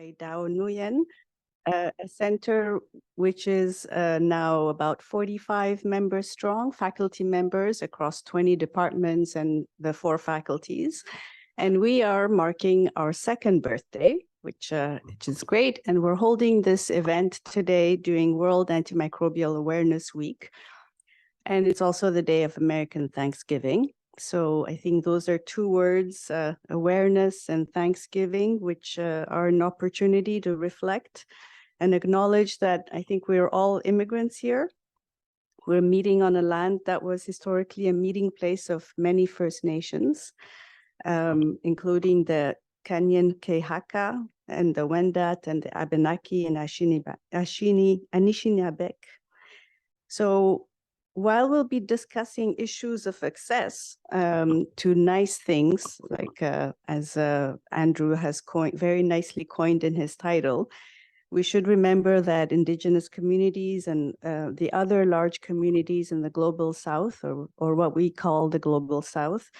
by Dao Nguyen, a center which is now about 45 members strong, faculty members across 20 departments and the 4 faculties. And we are marking our 2nd birthday, which is great. And we're holding this event today during World Antimicrobial Awareness Week. And it's also the day of American Thanksgiving. So I think those are 2 words, awareness and Thanksgiving, which are an opportunity to reflect and acknowledge that I think we're all immigrants here. We're meeting on a land that was historically a meeting place of many First Nations, including the Kanyan Kehaka and the Wendat and the Abenaki and Anishinabek. So while we'll be discussing issues of access to nice things, like as Andrew has very nicely coined in his title, we should remember that Indigenous communities and the other large communities in the Global South, or what we call the Global South,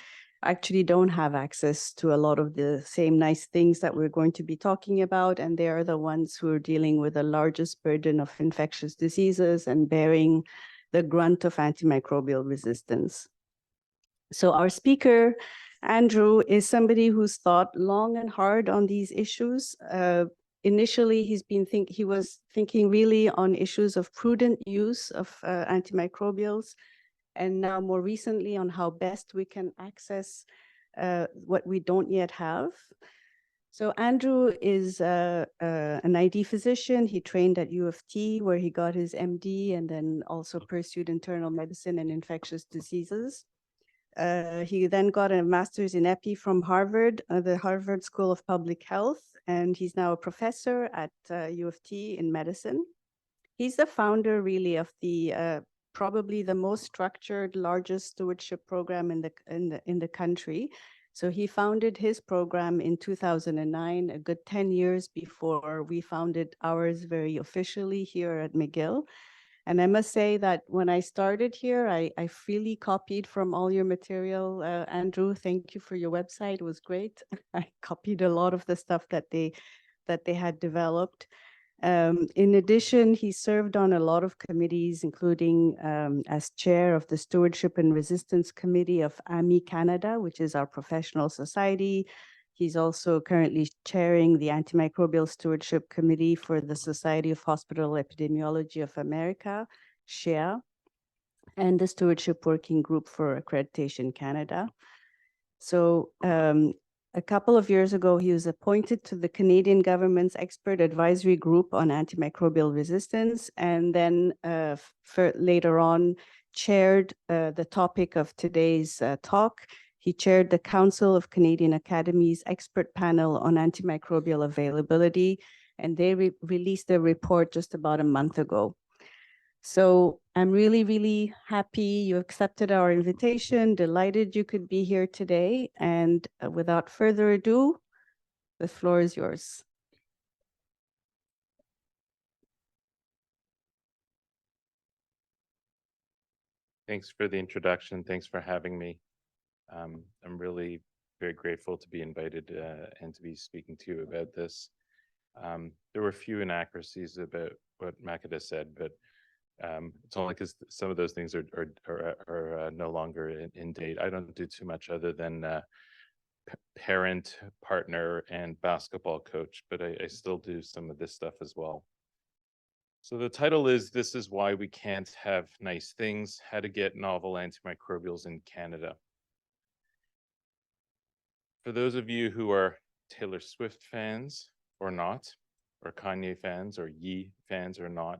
actually don't have access to a lot of the same nice things that we're going to be talking about. And they are the ones who are dealing with the largest burden of infectious diseases and bearing the grunt of antimicrobial resistance. So our speaker, Andrew, is somebody who's thought long and hard on these issues. Initially, he was thinking really on issues of prudent use of antimicrobials, and now more recently on how best we can access what we don't yet have. So Andrew is an ID physician. He trained at U of T, where he got his MD and then also pursued internal medicine and infectious diseases. He then got a master's in epi from Harvard, the Harvard School of Public Health, and he's now a professor at U of T in medicine. He's the founder really of the probably the most structured, largest stewardship program in the country. So he founded his program in 2009, a good 10 years before we founded ours very officially here at McGill. And I must say that when I started here, I freely copied from all your material. Andrew, thank you for your website. It was great. I copied a lot of the stuff that they had developed. In addition, he served on a lot of committees, including as chair of the Stewardship and Resistance Committee of AMI Canada, which is our professional society. He's also currently chairing the Antimicrobial Stewardship Committee for the Society of Hospital Epidemiology of America, SHARE, and the Stewardship Working Group for Accreditation Canada. So a couple of years ago, he was appointed to the Canadian government's expert advisory group on antimicrobial resistance, and then later on chaired the topic of today's talk. He chaired the Council of Canadian Academies expert panel on antimicrobial availability, and they released their report just about a month ago. So I'm really, really happy you accepted our invitation, delighted you could be here today. And without further ado, the floor is yours. Thanks for the introduction. Thanks for having me. I'm really very grateful to be invited and to be speaking to you about this. There were a few inaccuracies about what Makeda said, but it's only because some of those things are no longer in date. I don't do too much other than parent, partner, and basketball coach, but I still do some of this stuff as well. So the title is "This is Why We Can't Have Nice Things: How to Get Novel Antimicrobials in Canada." For those of you who are Taylor Swift fans or not, or Kanye fans or Ye fans or not,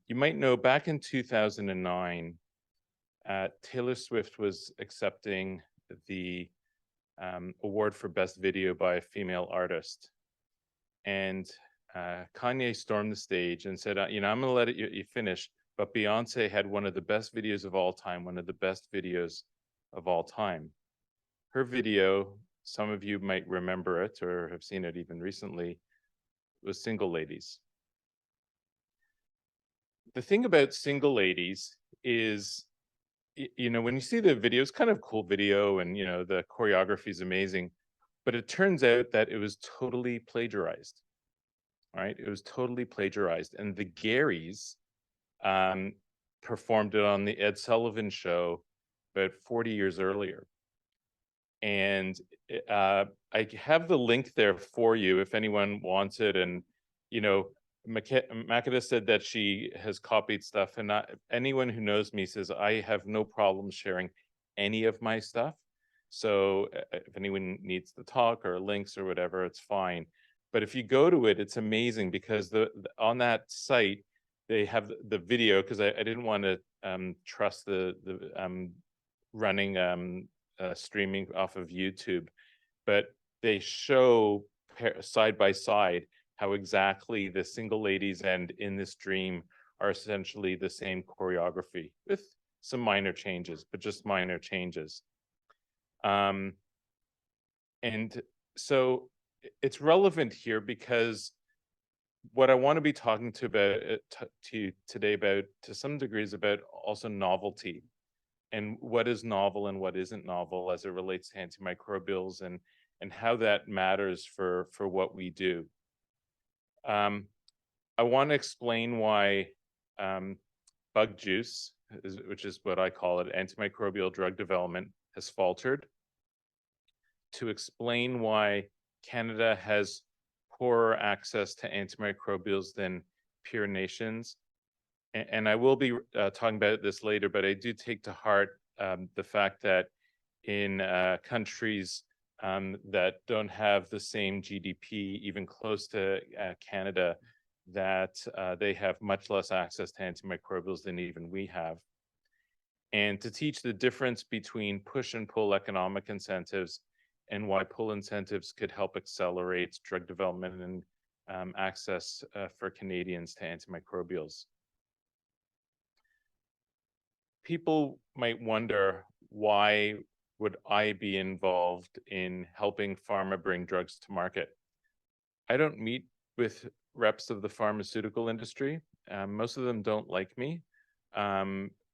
you might know back in 2009, Taylor Swift was accepting the award for Best Video by a female artist. And Kanye stormed the stage and said, I'm going to let you finish, but Beyonce had one of the best videos of all time, one of the best videos of all time. Her video, some of you might remember it or have seen it even recently, was Single Ladies. The thing about Single Ladies is, when you see the video, it's kind of a cool video and, the choreography is amazing, But it turns out that it was totally plagiarized, right? It was totally plagiarized. And the Garys performed it on the Ed Sullivan Show about 40 years earlier. And I have the link there for you if anyone wants it. And, you know, Makeda said that she has copied stuff, and anyone who knows me says I have no problem sharing any of my stuff. So if anyone needs the talk or links or whatever, it's fine. But if you go to it, it's amazing because on that site, they have the video, because I didn't want to trust the running streaming off of YouTube, but they show side by side how exactly the single ladies and In This Dream are essentially the same choreography with some minor changes, but just minor changes. And so it's relevant here because what I want to be talking to you today about, to some degree, is about also novelty, and what is novel and what isn't novel as it relates to antimicrobials, and how that matters for what we do. I want to explain why bug juice, which is what I call it, antimicrobial drug development, has faltered, to explain why Canada has poorer access to antimicrobials than peer nations. And I will be talking about this later, but I do take to heart the fact that in countries that don't have the same GDP, even close to Canada, that they have much less access to antimicrobials than even we have. And to teach the difference between push and pull economic incentives, and why pull incentives could help accelerate drug development and access for Canadians to antimicrobials. People might wonder, why would I be involved in helping pharma bring drugs to market? I don't meet with reps of the pharmaceutical industry. Most of them don't like me,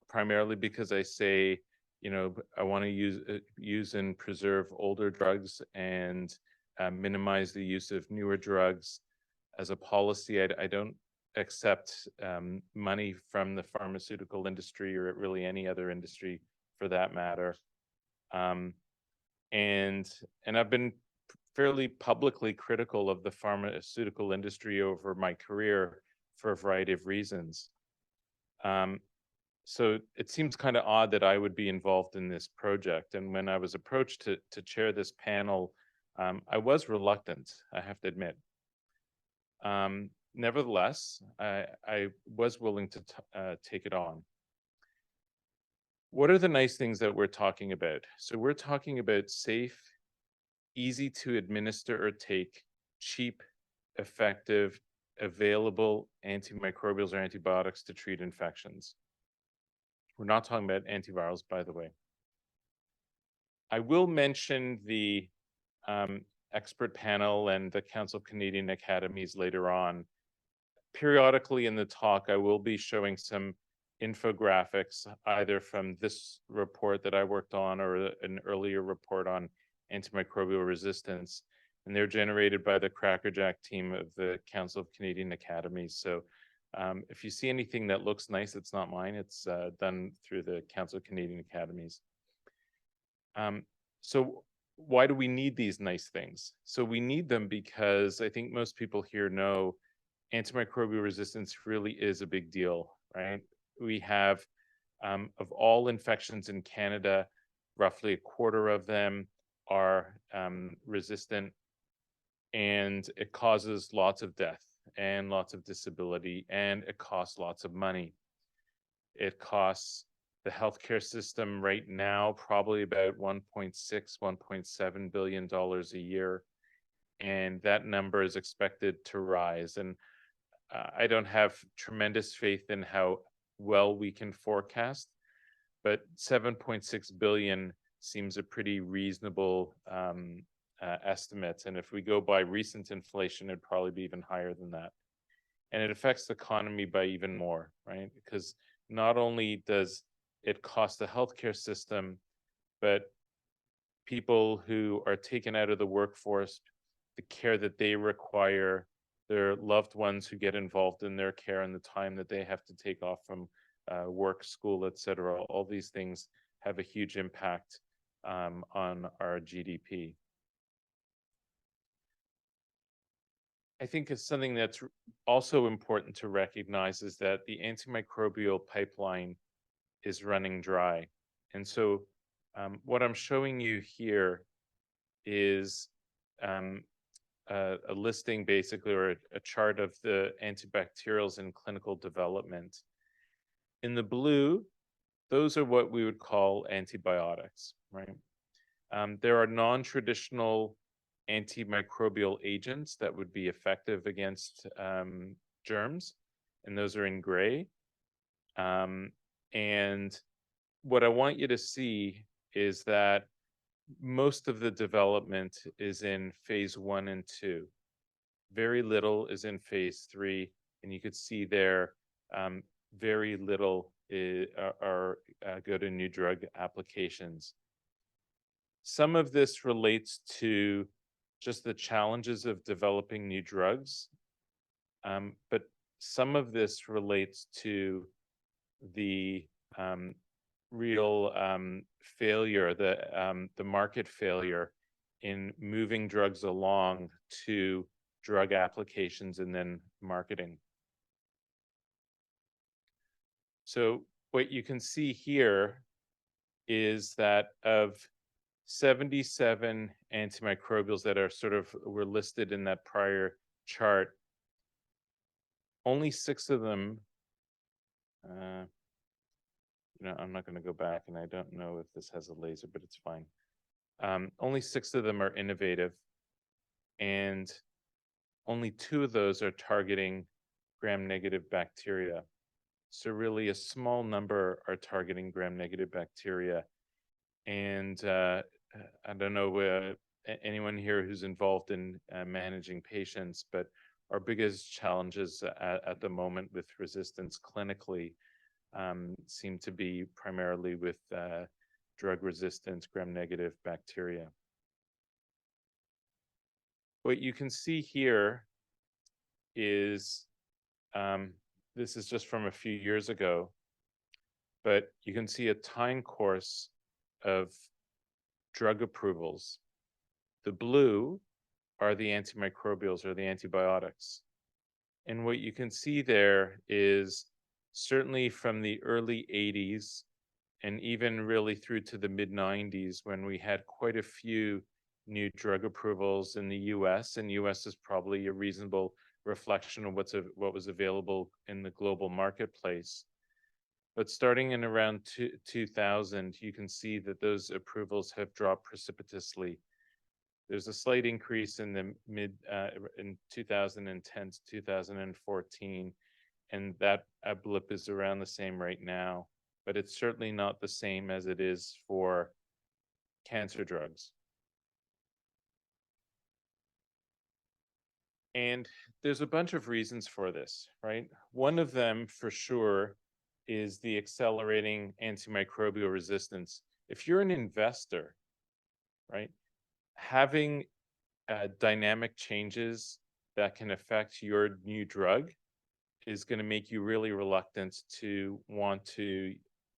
primarily because I say, you know, I want to use and preserve older drugs and minimize the use of newer drugs. As a policy, I don't accept money from the pharmaceutical industry, or really any other industry for that matter. And I've been fairly publicly critical of the pharmaceutical industry over my career for a variety of reasons. So it seems kind of odd that I would be involved in this project. And when I was approached to chair this panel, I was reluctant, I have to admit. Nevertheless, I was willing to take it on. What are the nice things that we're talking about? So we're talking about safe, easy to administer or take, cheap, effective, available antimicrobials or antibiotics to treat infections. We're not talking about antivirals, by the way. I will mention the expert panel and the Council of Canadian Academies later on. Periodically in the talk, I will be showing some infographics, either from this report that I worked on or an earlier report on antimicrobial resistance. And they're generated by the Crackerjack team of the Council of Canadian Academies. So if you see anything that looks nice, it's not mine. It's done through the Council of Canadian Academies. So why do we need these nice things? So we need them because I think most people here know antimicrobial resistance really is a big deal, right? We have, of all infections in Canada, roughly a quarter of them are resistant, and it causes lots of death and lots of disability, and it costs lots of money. It costs the healthcare system right now probably about $1.6, $1.7 billion a year, and that number is expected to rise. And I don't have tremendous faith in how well we can forecast, but 7.6 billion seems a pretty reasonable estimate. And if we go by recent inflation, it'd probably be even higher than that. And it affects the economy by even more, right? Because not only does it cost the healthcare system, but people who are taken out of the workforce, the care that they require, their loved ones who get involved in their care, and the time that they have to take off from work, school, etc. All these things have a huge impact on our GDP. I think it's something that's also important to recognize is that the antimicrobial pipeline is running dry. And so what I'm showing you here is a listing basically, or a chart of the antibacterials in clinical development. In the blue, those are what we would call antibiotics, right? There are non-traditional antimicrobial agents that would be effective against germs, and those are in gray. And what I want you to see is that most of the development is in phase 1 and 2. Very little is in phase 3, and you could see there very little are go to new drug applications. Some of this relates to just the challenges of developing new drugs, but some of this relates to the real failure, the market failure in moving drugs along to drug applications and then marketing. So what you can see here is that of 77 antimicrobials that are were listed in that prior chart, only 6 of them, I'm not going to go back, and I don't know if this has a laser, but it's fine. Only 6 of them are innovative, and only 2 of those are targeting gram-negative bacteria. So really a small number are targeting gram-negative bacteria. And I don't know anyone here who's involved in managing patients, but our biggest challenges at the moment with resistance clinically seem to be primarily with drug-resistant gram-negative bacteria. What you can see here is, this is just from a few years ago, but you can see a time course of drug approvals. The blue are the antimicrobials, or the antibiotics. And what you can see there is certainly from the early 80s and even really through to the mid-90s, when we had quite a few new drug approvals in the US, and US is probably a reasonable reflection of what was available in the global marketplace. But starting in around 2000, you can see that those approvals have dropped precipitously. There's a slight increase in the in 2010 to 2014, and that blip is around the same right now, but it's certainly not the same as it is for cancer drugs. And there's a bunch of reasons for this, right? One of them for sure is the accelerating antimicrobial resistance. If you're an investor, right, having dynamic changes that can affect your new drug is going to make you really reluctant to want to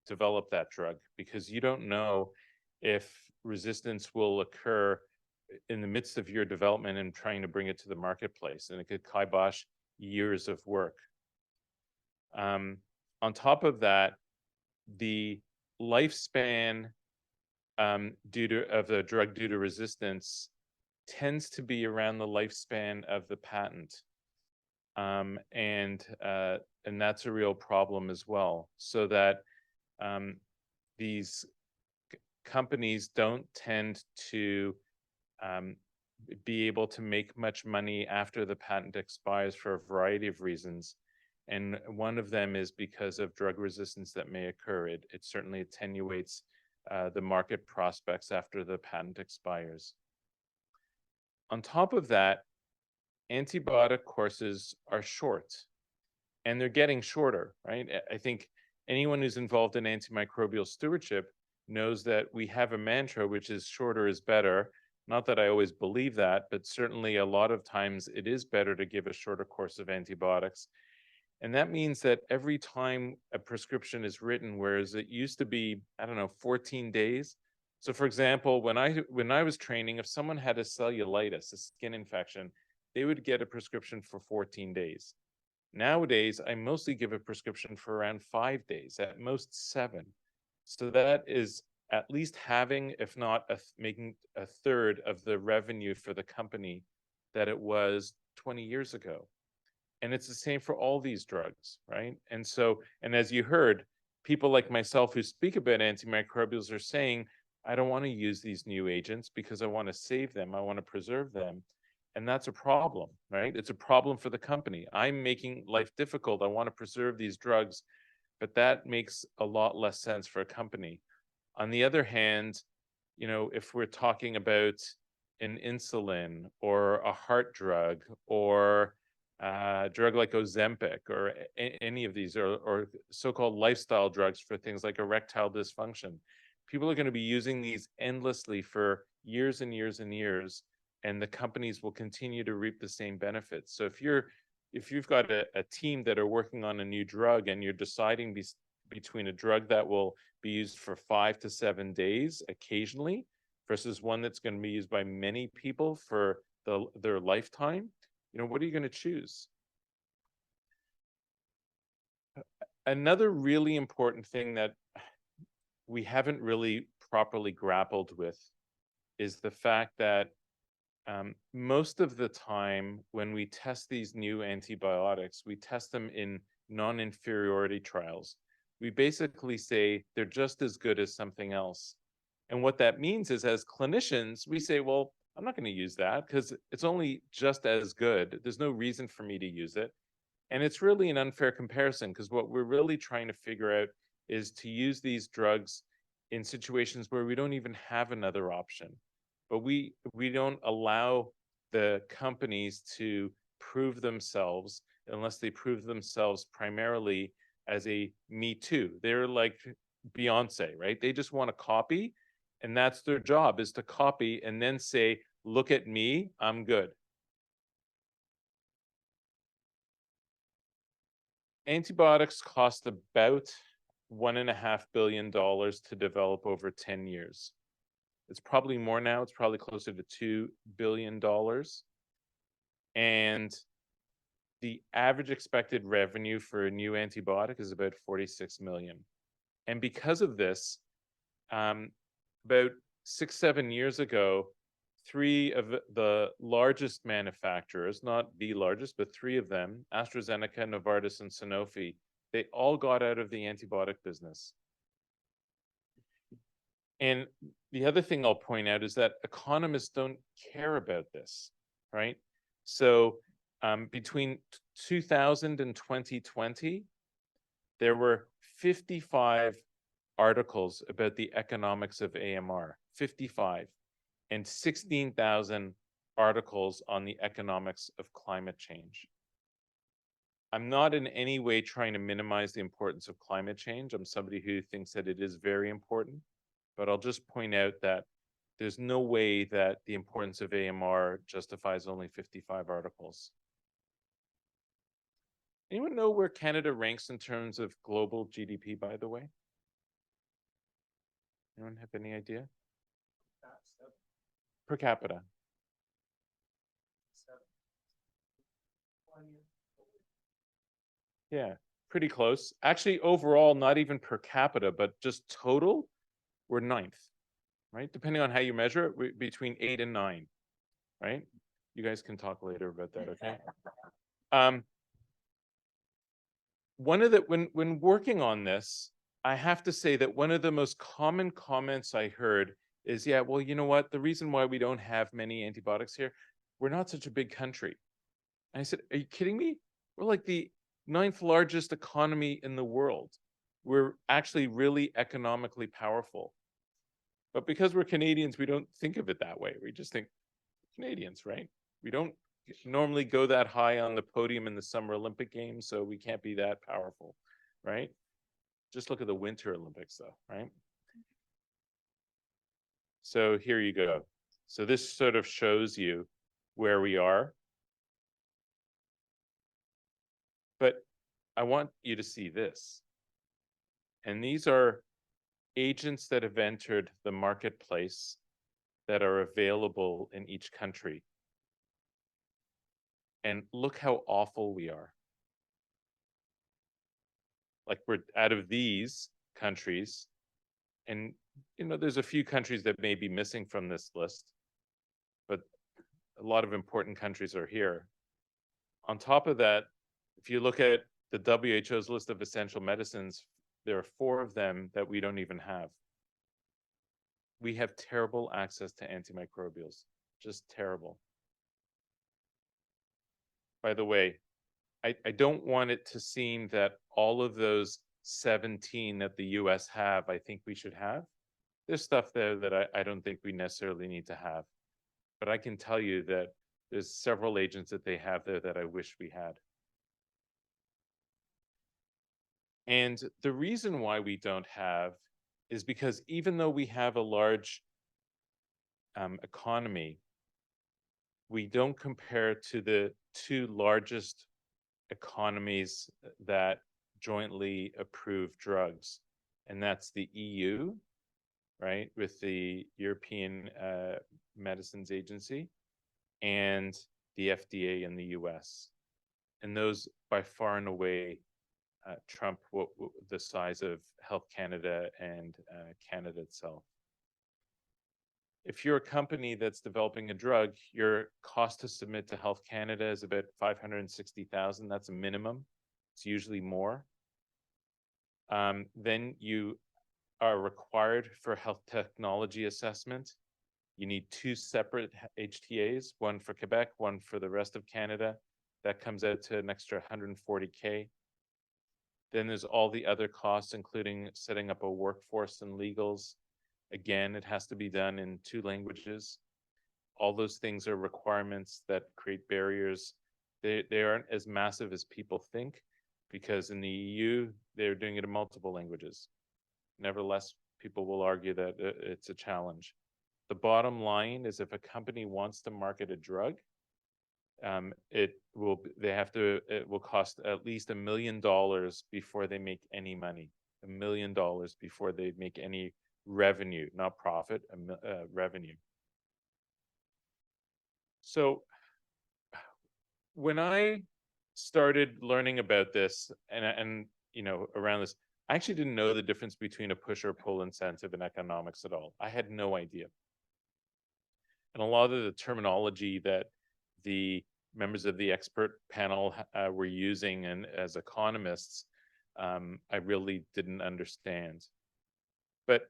develop that drug, because you don't know if resistance will occur in the midst of your development and trying to bring it to the marketplace, and it could kibosh years of work. On top of that, the lifespan of the drug due to resistance tends to be around the lifespan of the patent. And that's a real problem as well, so that these companies don't tend to be able to make much money after the patent expires for a variety of reasons. And one of them is because of drug resistance that may occur. It certainly attenuates the market prospects after the patent expires. On top of that, antibiotic courses are short, and they're getting shorter, right? I think anyone who's involved in antimicrobial stewardship knows that we have a mantra, which is shorter is better. Not that I always believe that, but certainly a lot of times it is better to give a shorter course of antibiotics. And that means that every time a prescription is written, whereas it used to be, I don't know, 14 days. So for example, when I was training, if someone had a cellulitis, a skin infection, they would get a prescription for 14 days. Nowadays, I mostly give a prescription for around 5 days, at most 7. So that is at least having, if not making a third of the revenue for the company that it was 20 years ago. And it's the same for all these drugs, right? And so, and as you heard, people like myself who speak about antimicrobials are saying, I don't want to use these new agents because I want to save them, I want to preserve them. And that's a problem, right? It's a problem for the company. I'm making life difficult. I want to preserve these drugs, but that makes a lot less sense for a company. On the other hand, you know, if we're talking about an insulin or a heart drug or a drug like Ozempic or any of these or so-called lifestyle drugs for things like erectile dysfunction, people are going to be using these endlessly for years and years and years, and the companies will continue to reap the same benefits. So if you've got a team that are working on a new drug and you're deciding between a drug that will be used for 5 to 7 days occasionally versus one that's going to be used by many people for their lifetime, you know, what are you going to choose? Another really important thing that we haven't really properly grappled with is the fact that most of the time when we test these new antibiotics, we test them in non-inferiority trials. We basically say they're just as good as something else. And what that means is, as clinicians, we say, well, I'm not going to use that because it's only just as good. There's no reason for me to use it. And it's really an unfair comparison because what we're really trying to figure out is to use these drugs in situations where we don't even have another option. But we don't allow the companies to prove themselves unless they prove themselves primarily as a me too. They're like Beyonce, right? They just want to copy, and that's their job, is to copy and then say, look at me, I'm good. Antibiotics cost about $1.5 billion to develop over 10 years. It's probably more now. It's probably closer to $2 billion. And the average expected revenue for a new antibiotic is about 46 million. And because of this, about 6-7 years ago, 3 of the largest manufacturers, not the largest, but 3 of them, AstraZeneca, Novartis, and Sanofi, they all got out of the antibiotic business. And the other thing I'll point out is that economists don't care about this, right? So between 2000 and 2020, there were 55 articles about the economics of AMR, 55, and 16,000 articles on the economics of climate change. I'm not in any way trying to minimize the importance of climate change. I'm somebody who thinks that it is very important, but I'll just point out that there's no way that the importance of AMR justifies only 55 articles. Anyone know where Canada ranks in terms of global GDP, by the way? Anyone have any idea? Per capita. Yeah, pretty close. Actually, overall, not even per capita, but just total, we're 9th, right? Depending on how you measure it, we're between 8 and 9, right? You guys can talk later about that, okay? One of the, when working on this, I have to say that one of the most common comments I heard is, yeah, well, you know what? The reason why we don't have many antibiotics here, we're not such a big country. And I said, are you kidding me? We're like the 9th largest economy in the world. We're actually really economically powerful. But because we're Canadians, we don't think of it that way. We just think Canadians, right? We don't normally go that high on the podium in the Summer Olympic Games, so we can't be that powerful, right? Just look at the Winter Olympics though, right? So here you go. So this sort of shows you where we are. But I want you to see this. And these are agents that have entered the marketplace that are available in each country. And look how awful we are. Like, we're out of these countries, and there's a few countries that may be missing from this list, but a lot of important countries are here. On top of that, if you look at the WHO's list of essential medicines, there are 4 of them that we don't even have. We have terrible access to antimicrobials, just terrible. By the way, I don't want it to seem that all of those 17 that the US have, I think we should have. There's stuff there that I don't think we necessarily need to have. But I can tell you that there's several agents that they have there that I wish we had. And the reason why we don't have is because even though we have a large economy, we don't compare to the 2 largest economies that jointly approve drugs. And that's the EU, right, with the European Medicines Agency, and the FDA in the US. And those by far and away trump the size of Health Canada and Canada itself. If you're a company that's developing a drug, your cost to submit to Health Canada is about $560,000. That's a minimum. It's usually more. Then you are required for health technology assessment. You need 2 separate HTAs, one for Quebec, one for the rest of Canada. That comes out to an extra $140K. Then there's all the other costs, including setting up a workforce and legals. Again, it has to be done in 2 languages. All those things are requirements that create barriers. They aren't as massive as people think, because in the EU, they're doing it in multiple languages. Nevertheless, people will argue that it's a challenge. The bottom line is, if a company wants to market a drug, it will cost at least $1 million before they make any money. $1 million before they make any revenue, not profit, revenue. So when I started learning about this and around this, I actually didn't know the difference between a push or pull incentive in economics at all. I had no idea. And a lot of the terminology that the members of the expert panel were using and as economists, I really didn't understand. But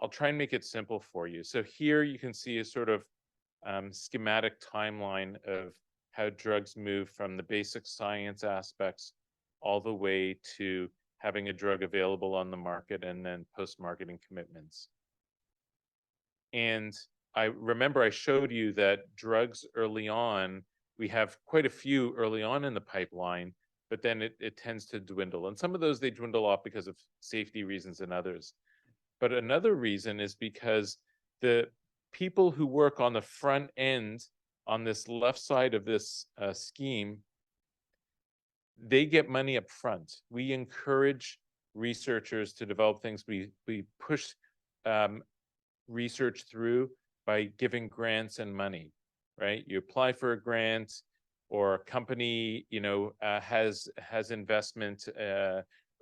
I'll try and make it simple for you. So here you can see a sort of schematic timeline of how drugs move from the basic science aspects all the way to having a drug available on the market, and then post-marketing commitments. And I remember I showed you that drugs early on, we have quite a few early on in the pipeline, but then it tends to dwindle. And some of those, they dwindle off because of safety reasons and others. But another reason is because the people who work on the front end, on this left side of this scheme, they get money up front. We encourage researchers to develop things. We push research through by giving grants and money, right? You apply for a grant, or a company, has investment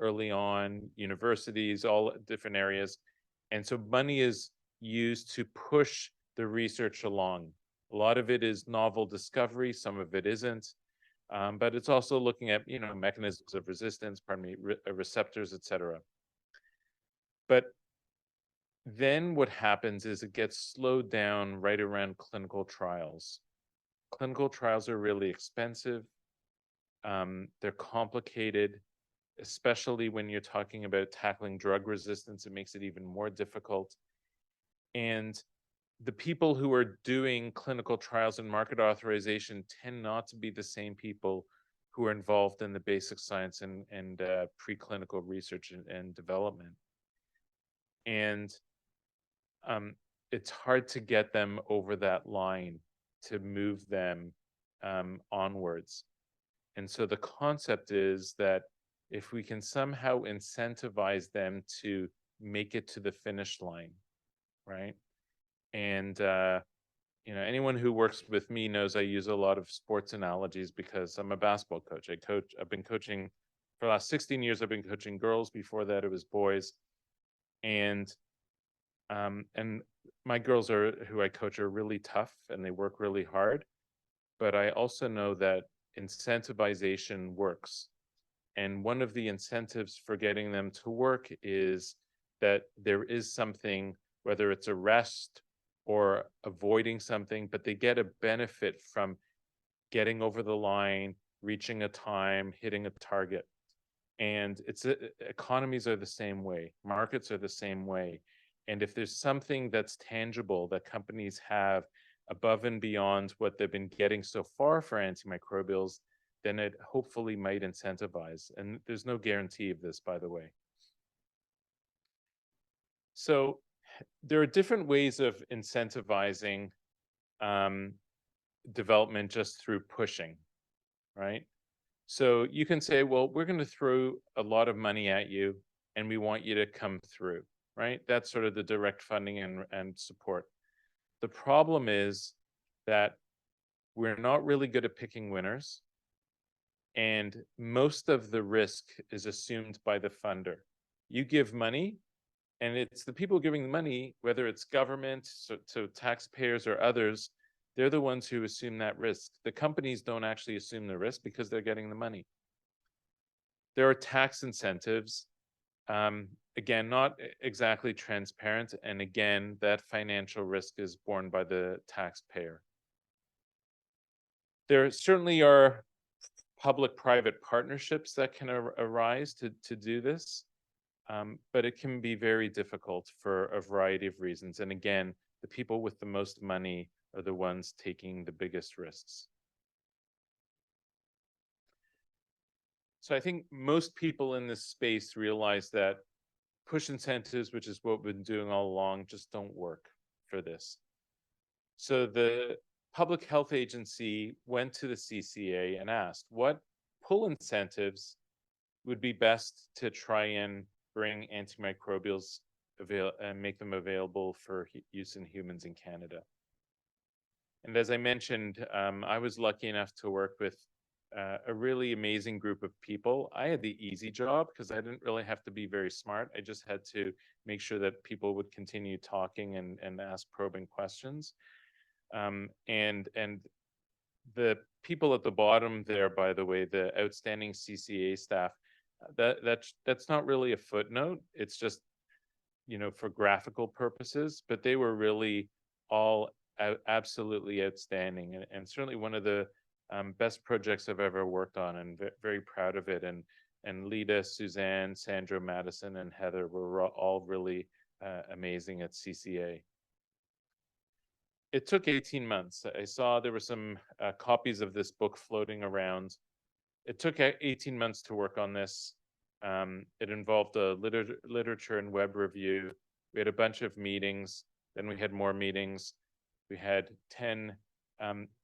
early on, universities, all different areas. And so money is used to push the research along. A lot of it is novel discovery, some of it isn't. But it's also looking at, mechanisms of resistance, receptors, et cetera. But then what happens is it gets slowed down right around clinical trials. Clinical trials are really expensive. They're complicated, especially when you're talking about tackling drug resistance. It makes it even more difficult. And the people who are doing clinical trials and market authorization tend not to be the same people who are involved in the basic science and preclinical research and development. And it's hard to get them over that line to move them onwards. And so the concept is that if we can somehow incentivize them to make it to the finish line, right? And anyone who works with me knows I use a lot of sports analogies because I'm a basketball coach. I've been coaching for the last 16 years. I've been coaching girls. Before that, it was boys. And my girls who I coach are really tough and they work really hard. But I also know that incentivization works. And one of the incentives for getting them to work is that there is something, whether it's a rest or avoiding something, but they get a benefit from getting over the line, reaching a time, hitting a target. And economies are the same way, markets are the same way. And if there's something that's tangible that companies have above and beyond what they've been getting so far for antimicrobials, then it hopefully might incentivize. And there's no guarantee of this, by the way. So there are different ways of incentivizing development just through pushing, right? So you can say, well, we're going to throw a lot of money at you and we want you to come through, right? That's sort of the direct funding and support. The problem is that we're not really good at picking winners. And most of the risk is assumed by the funder. You give money, and it's the people giving the money, whether it's government, so taxpayers or others, they're the ones who assume that risk. The companies don't actually assume the risk because they're getting the money. There are tax incentives, again, not exactly transparent. And again, that financial risk is borne by the taxpayer. There certainly are public-private partnerships that can arise to do this, but it can be very difficult for a variety of reasons. And again, the people with the most money are the ones taking the biggest risks. So I think most people in this space realize that push incentives, which is what we've been doing all along, just don't work for this. So the Public Health Agency went to the CCA and asked what pull incentives would be best to try and bring antimicrobials and make them available for use in humans in Canada. And as I mentioned, I was lucky enough to work with a really amazing group of people. I had the easy job because I didn't really have to be very smart. I just had to make sure that people would continue talking and ask probing questions. And the people at the bottom there, by the way, the outstanding CCA staff, that's not really a footnote. It's just, for graphical purposes, but they were really all absolutely outstanding. And certainly one of the best projects I've ever worked on, and very proud of it. And Lita, Suzanne, Sandra, Madison, and Heather were all really amazing at CCA. It took 18 months. I saw there were some copies of this book floating around. It took 18 months to work on this. It involved a literature and web review. We had a bunch of meetings. Then we had more meetings. We had 10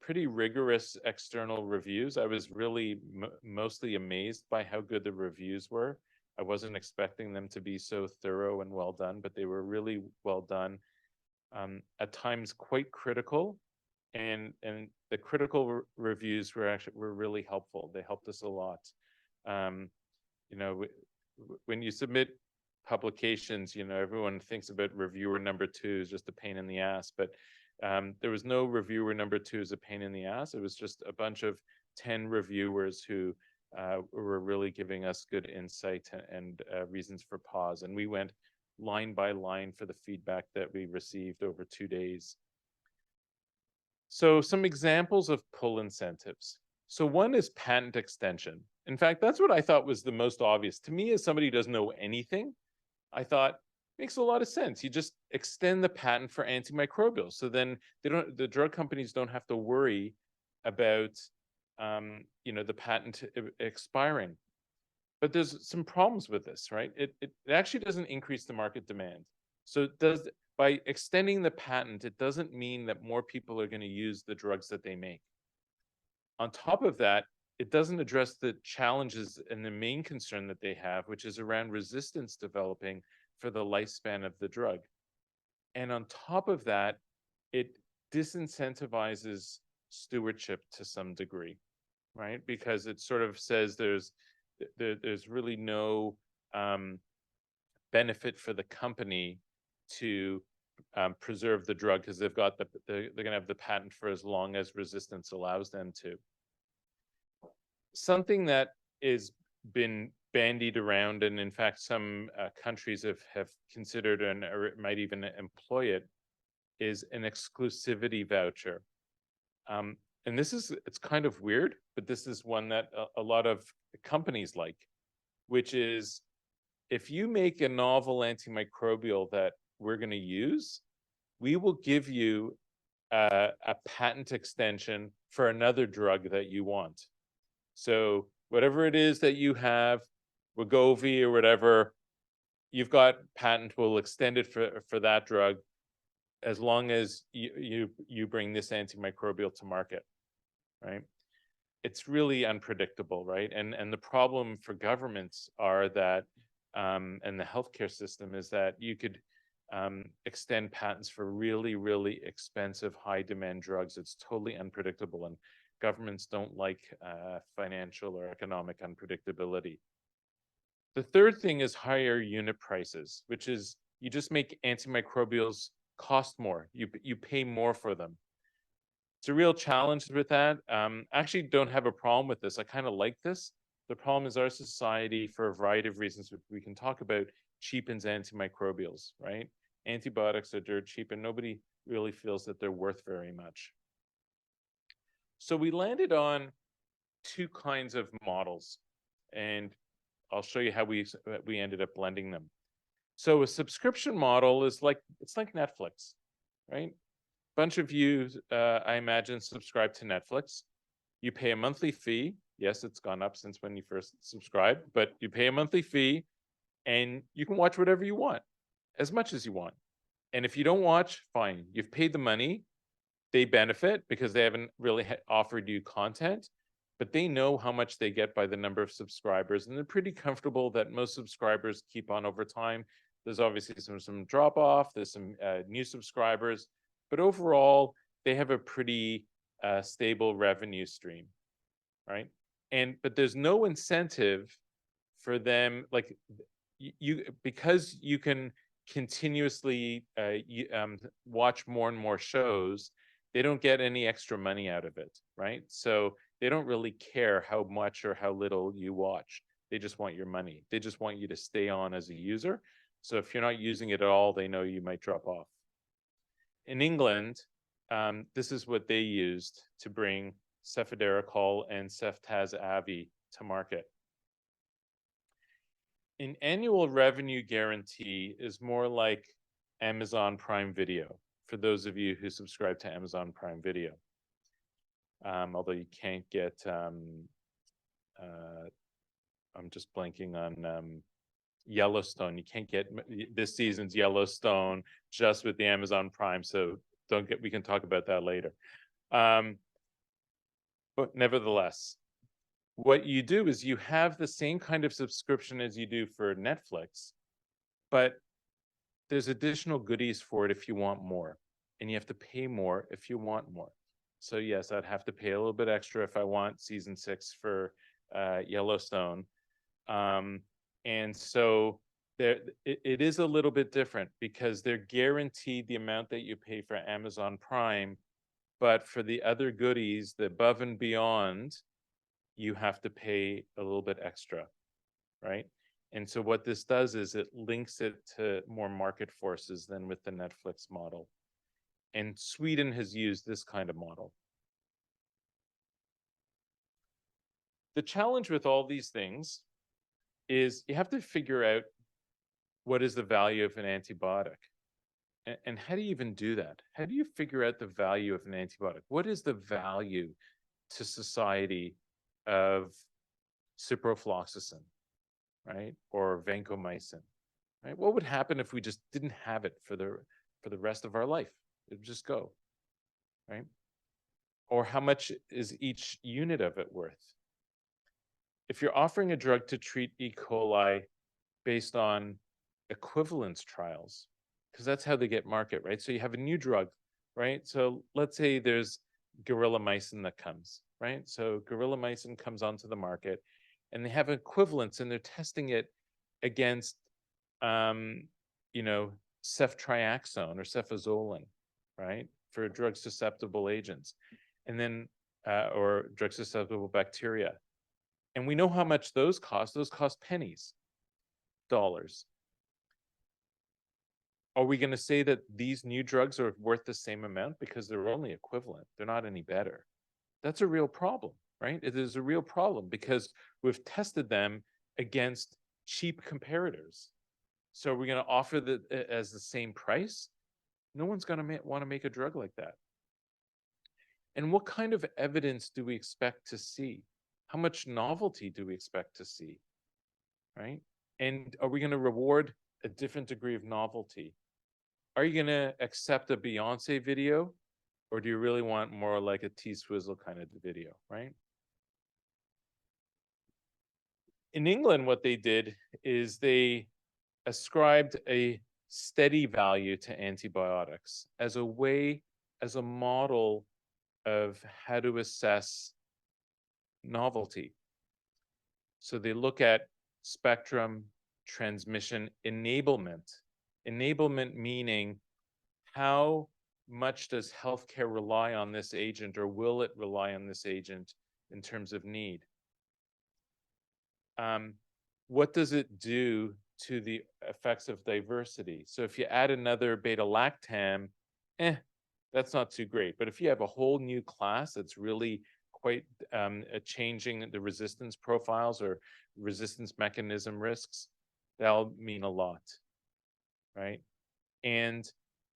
pretty rigorous external reviews. I was really mostly amazed by how good the reviews were. I wasn't expecting them to be so thorough and well done, but they were really well done. At times quite critical, and the critical reviews were really helpful. They helped us a lot. When you submit publications, everyone thinks about reviewer number 2 as just a pain in the ass, but there was no reviewer number 2 as a pain in the ass. It was just a bunch of 10 reviewers who were really giving us good insight and reasons for pause. And we went line by line for the feedback that we received over 2 days. So some examples of pull incentives. So one is patent extension. In fact, that's what I thought was the most obvious. To me, as somebody who doesn't know anything, I thought makes a lot of sense. You just extend the patent for antimicrobials. So then the drug companies don't have to worry about the patent expiring. But there's some problems with this, right? It actually doesn't increase the market demand. So by extending the patent, it doesn't mean that more people are going to use the drugs that they make. On top of that, it doesn't address the challenges and the main concern that they have, which is around resistance developing for the lifespan of the drug. And on top of that, it disincentivizes stewardship to some degree, right? Because it sort of says there's really no benefit for the company to preserve the drug because they've got they're going to have the patent for as long as resistance allows them to. Something that is been bandied around, and in fact some countries have considered and or might even employ it, is an exclusivity voucher. And it's kind of weird, but this is one that a lot of companies like, which is if you make a novel antimicrobial that we're going to use, we will give you a patent extension for another drug that you want. So whatever it is that you have, Wegovy or whatever, you've got patent, we'll extend it for that drug as long as you bring this antimicrobial to market, right? It's really unpredictable, right? And the problem for governments are that, and the healthcare system is that you could extend patents for really, really expensive, high demand drugs. It's totally unpredictable, and governments don't like financial or economic unpredictability. The third thing is higher unit prices, which is you just make antimicrobials cost more. You pay more for them. It's a real challenge with that. I actually don't have a problem with this. I kind of like this. The problem is our society, for a variety of reasons which we can talk about, cheapens antimicrobials, right? Antibiotics are dirt cheap and nobody really feels that they're worth very much. So we landed on two kinds of models, and I'll show you how we ended up blending them. So a subscription model is it's like Netflix, right? Bunch of you, I imagine, subscribe to Netflix. You pay a monthly fee. Yes, it's gone up since when you first subscribed, but you pay a monthly fee and you can watch whatever you want, as much as you want. And if you don't watch, fine. You've paid the money. They benefit because they haven't really offered you content, but they know how much they get by the number of subscribers, and they're pretty comfortable that most subscribers keep on over time. There's obviously some drop off, there's some new subscribers, but overall, they have a pretty stable revenue stream, right? But there's no incentive for them, like because you can continuously watch more and more shows, they don't get any extra money out of it, right? So they don't really care how much or how little you watch. They just want your money. They just want you to stay on as a user. So if you're not using it at all, they know you might drop off. In England, this is what they used to bring cefiderocol and ceftaz-avi to market. An annual revenue guarantee is more like Amazon Prime Video, for those of you who subscribe to Amazon Prime Video. Although you can't get, I'm just blanking on Yellowstone. You can't get this season's Yellowstone just with the Amazon Prime, so we can talk about that later. But nevertheless, what you do is you have the same kind of subscription as you do for Netflix, but there's additional goodies for it if you want more, and you have to pay more if you want more. So yes, I'd have to pay a little bit extra if I want season 6 for Yellowstone. And so it is a little bit different because they're guaranteed the amount that you pay for Amazon Prime, but for the other goodies, the above and beyond, you have to pay a little bit extra, right? And so what this does is it links it to more market forces than with the Netflix model. And Sweden has used this kind of model. The challenge with all these things is you have to figure out what is the value of an antibiotic. And how do you even do that? How do you figure out the value of an antibiotic? What is the value to society of ciprofloxacin, right? Or vancomycin, right? What would happen if we just didn't have it for the for the rest of our life. It would just go, right? Or how much is each unit of it worth? If you're offering a drug to treat E. coli based on equivalence trials, because that's how they get market, right? So you have a new drug, right? So let's say there's gorillamycin that comes, right? So gorillamycin comes onto the market and they have equivalents and they're testing it against, you know, ceftriaxone or cefazolin, right? For drug susceptible agents. And then, or drug susceptible bacteria. And we know how much those cost. Those cost pennies, dollars. Are we going to say that these new drugs are worth the same amount because they're only equivalent? They're not any better. That's a real problem, right? It is a real problem because we've tested them against cheap comparators. So are we going to offer that as the same price? No one's going to want to make a drug like that. And what kind of evidence do we expect to see? How much novelty do we expect to see, right? And are we going to reward a different degree of novelty? Are you going to accept a Beyonce video, or do you really want more like a T-Swizzle kind of video, right? In England, what they did is they ascribed a steady value to antibiotics as a way, as a model of how to assess novelty. So they look at spectrum, transmission, enablement. Enablement meaning how much does healthcare rely on this agent, or will it rely on this agent in terms of need? What does it do to the effects of diversity? So if you add another beta-lactam, that's not too great. But if you have a whole new class that's really quite changing the resistance profiles or resistance mechanism risks, that'll mean a lot, right? And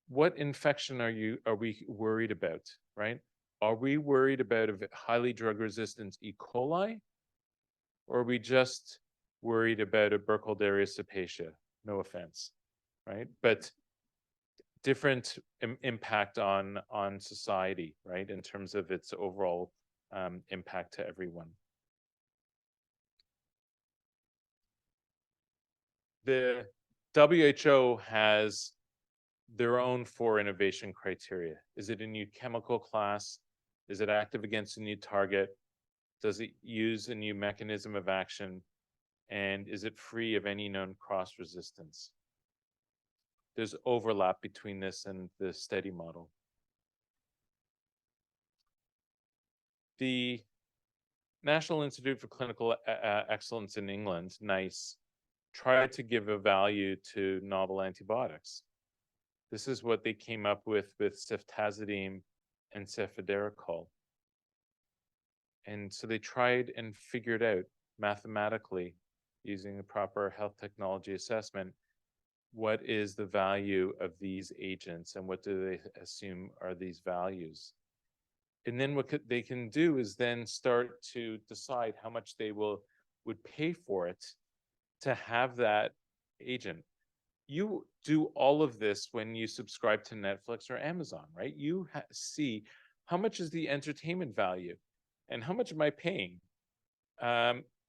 what infection are we worried about, right? Are we worried about a highly drug-resistant E. coli, or are we just worried about a Burkholderia cepacia? No offense, right? But different impact on society, right, in terms of its overall impact to everyone. The WHO has their own 4 innovation criteria. Is it a new chemical class? Is it active against a new target? Does it use a new mechanism of action? And is it free of any known cross resistance? There's overlap between this and the steady model. The National Institute for Clinical Excellence in England, NICE, tried to give a value to novel antibiotics. This is what they came up with ceftazidime and cefiderocol. And so they tried and figured out mathematically, using the proper health technology assessment, what is the value of these agents and what do they assume are these values. And then what they can do is then start to decide how much they would pay for it to have that agent. You do all of this when you subscribe to Netflix or Amazon, right? You see how much is the entertainment value and how much am I paying?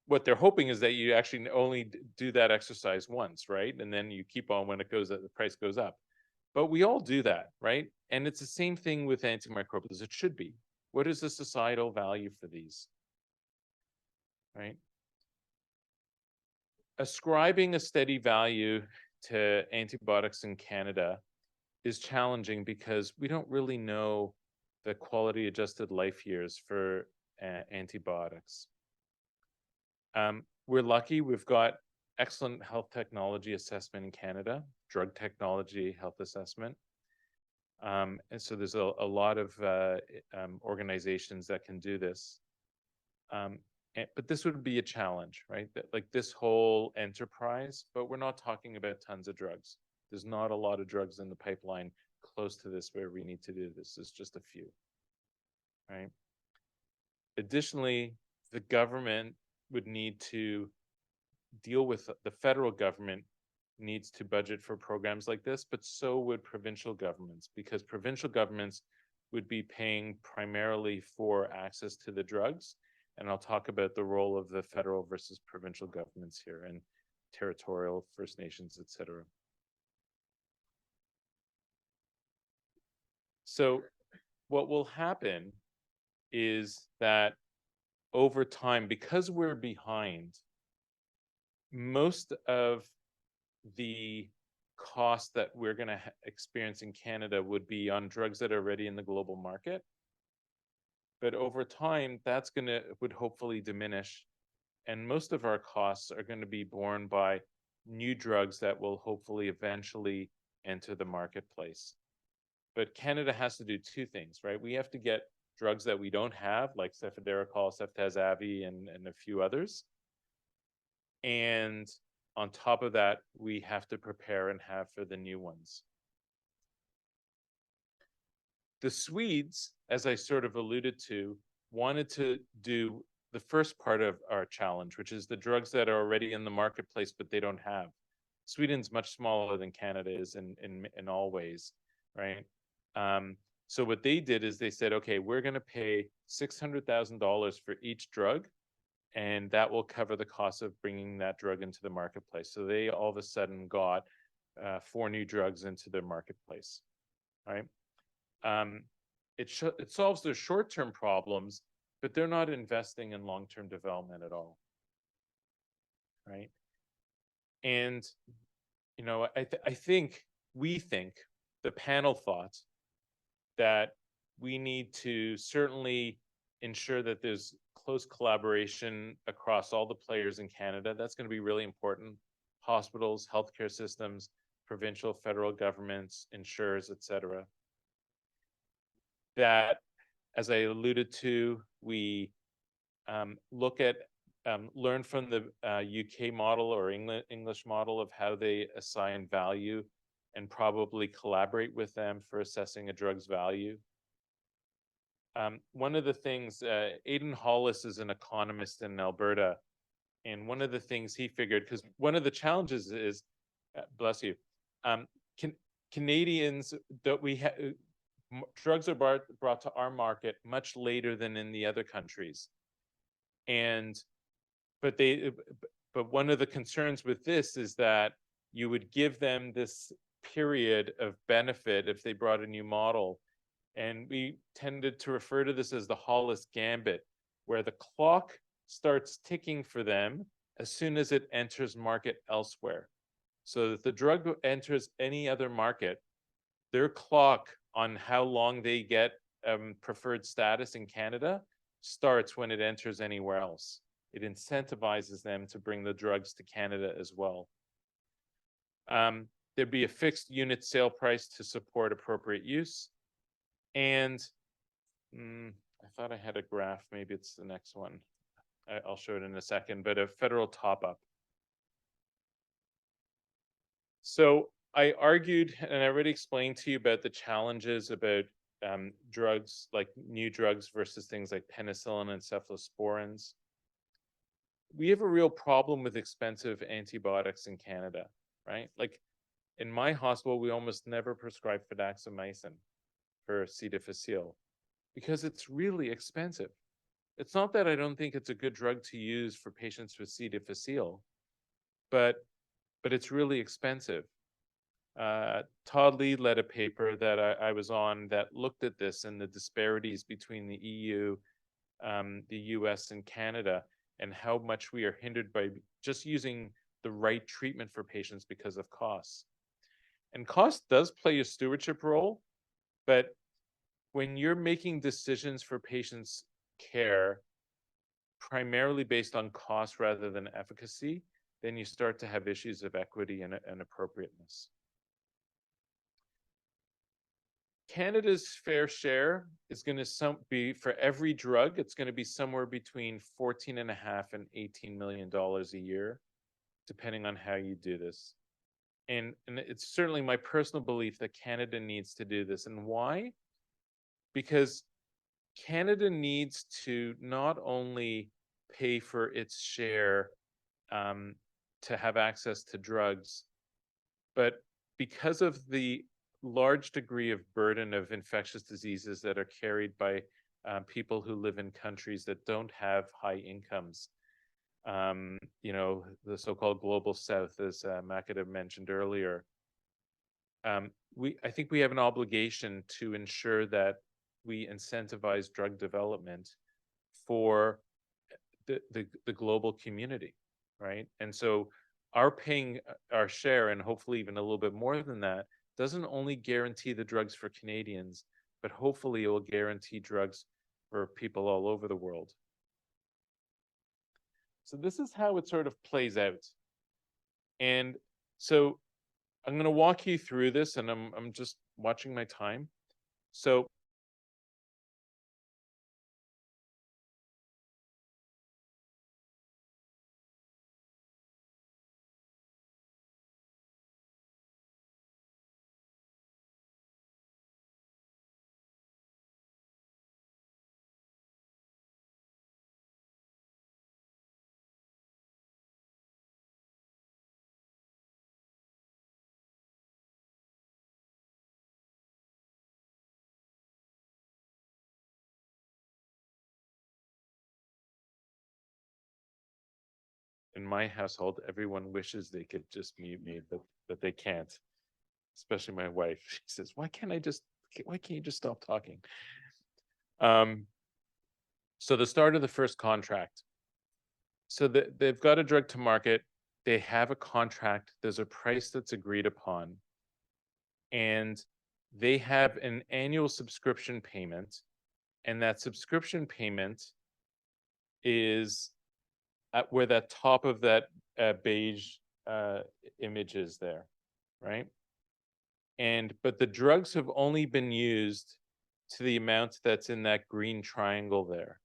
What they're hoping is that you actually only do that exercise once, right? And then you keep on when it goes up, the price goes up. But we all do that, right? And it's the same thing with antimicrobials. It should be. What is the societal value for these, right? Ascribing a steady value to antibiotics in Canada is challenging because we don't really know the quality adjusted life years for antibiotics. We're lucky, we've got excellent health technology assessment in Canada, drug technology health assessment. And so there's a lot of organizations that can do this. But this would be a challenge, right? Like this whole enterprise, but we're not talking about tons of drugs. There's not a lot of drugs in the pipeline close to this where we need to do this. It's just a few, right? Additionally, the government would need to deal with the federal government needs to budget for programs like this, but so would provincial governments, because provincial governments would be paying primarily for access to the drugs. And I'll talk about the role of the federal versus provincial governments here, and territorial, First Nations, etc. So what will happen is that over time, because we're behind, most of the cost that we're going to experience in Canada would be on drugs that are already in the global market. But over time, that's would hopefully diminish. And most of our costs are going to be borne by new drugs that will hopefully eventually enter the marketplace. But Canada has to do two things, right? We have to get drugs that we don't have, like cefiderocol, ceftazidime, and a few others. And on top of that, we have to prepare and have for the new ones. The Swedes, as I sort of alluded to, wanted to do the first part of our challenge, which is the drugs that are already in the marketplace, but they don't have. Sweden's much smaller than Canada is in all ways, right? So what they did is they said, okay, we're going to pay $600,000 for each drug, and that will cover the cost of bringing that drug into the marketplace. So they all of a sudden got 4 new drugs into the marketplace, right? It solves their short-term problems, but they're not investing in long-term development at all, right? And you know, we think the panel thought that we need to certainly ensure that there's close collaboration across all the players in Canada. That's going to be really important. Hospitals, healthcare systems, provincial, federal governments, insurers, etc. That, as I alluded to, we look at, learn from the UK model or English model of how they assign value, and probably collaborate with them for assessing a drug's value. One of the things, Aidan Hollis is an economist in Alberta, and one of the things he figured, because one of the challenges is, bless you, Canadians that we have, drugs are brought to our market much later than in the other countries. But one of the concerns with this is that you would give them this period of benefit if they brought a new model. And we tended to refer to this as the Hollis Gambit, where the clock starts ticking for them as soon as it enters market elsewhere. So if the drug enters any other market, their clock on how long they get preferred status in Canada starts when it enters anywhere else. It incentivizes them to bring the drugs to Canada as well. There'd be a fixed unit sale price to support appropriate use. And I thought I had a graph, maybe it's the next one. I'll show it in a second, but a federal top-up. So I argued, and I already explained to you about the challenges about drugs, like new drugs versus things like penicillin and cephalosporins. We have a real problem with expensive antibiotics in Canada, right? Like in my hospital, we almost never prescribe fidaxomicin for C. difficile because it's really expensive. It's not that I don't think it's a good drug to use for patients with C. difficile, but it's really expensive. Todd Lee led a paper that I was on that looked at this and the disparities between the EU, the US, and Canada, and how much we are hindered by just using the right treatment for patients because of costs. And cost does play a stewardship role, but when you're making decisions for patients' care primarily based on cost rather than efficacy, then you start to have issues of equity and appropriateness. Canada's fair share is going to be, for every drug, it's going to be somewhere between $14.5 and $18 million a year, depending on how you do this. And it's certainly my personal belief that Canada needs to do this. And why? Because Canada needs to not only pay for its share to have access to drugs, But because of the large degree of burden of infectious diseases that are carried by people who live in countries that don't have high incomes, you know, the so-called global south, as Makeda mentioned earlier, I think we have an obligation to ensure that we incentivize drug development for the global community, right? And so our paying our share, and hopefully even a little bit more than that, doesn't only guarantee the drugs for Canadians, but hopefully it will guarantee drugs for people all over the world. So this is how it sort of plays out. And so I'm going to walk you through this, and I'm just watching my time. So in my household, everyone wishes they could just mute me, but they can't. Especially my wife. She says, why can't you just stop talking? So the start of the first contract. So they've got a drug to market. They have a contract. There's a price that's agreed upon. And they have an annual subscription payment. And that subscription payment is at where that top of that beige image is there, right? But the drugs have only been used to the amount that's in that green triangle there.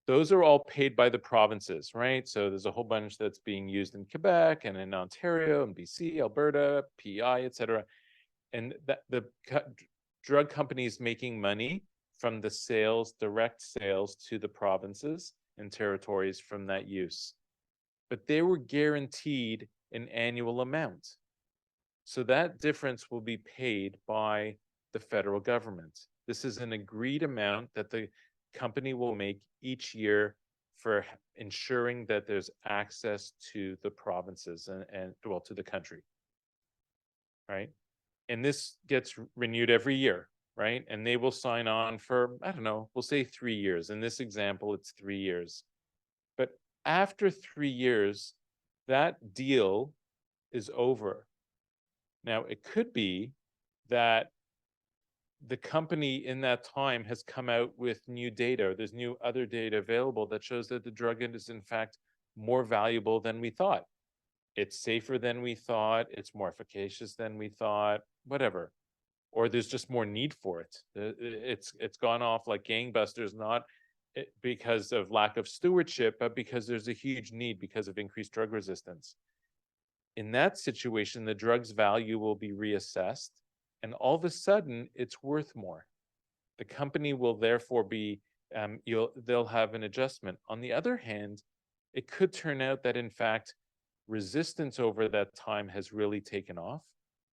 Those are all paid by the provinces, right? So there's a whole bunch that's being used in Quebec and in Ontario and BC, Alberta, PEI, et cetera. And the drug companies making money from the sales, direct sales to the provinces and territories from that use. But they were guaranteed an annual amount. So that difference will be paid by the federal government. This is an agreed amount that the company will make each year for ensuring that there's access to the provinces and well, to the country, right? And this gets renewed every year, right? And they will sign on for, I don't know, we'll say 3 years. In this example, it's 3 years. But after 3 years, that deal is over. Now, it could be that the company in that time has come out with new data, or there's new other data available that shows that the drug is in fact more valuable than we thought. It's safer than we thought, it's more efficacious than we thought, whatever. Or there's just more need for it. It's gone off like gangbusters, not because of lack of stewardship, but because there's a huge need because of increased drug resistance. In that situation, the drug's value will be reassessed, and all of a sudden, it's worth more. The company will therefore be, they'll have an adjustment. On the other hand, it could turn out that in fact, resistance over that time has really taken off.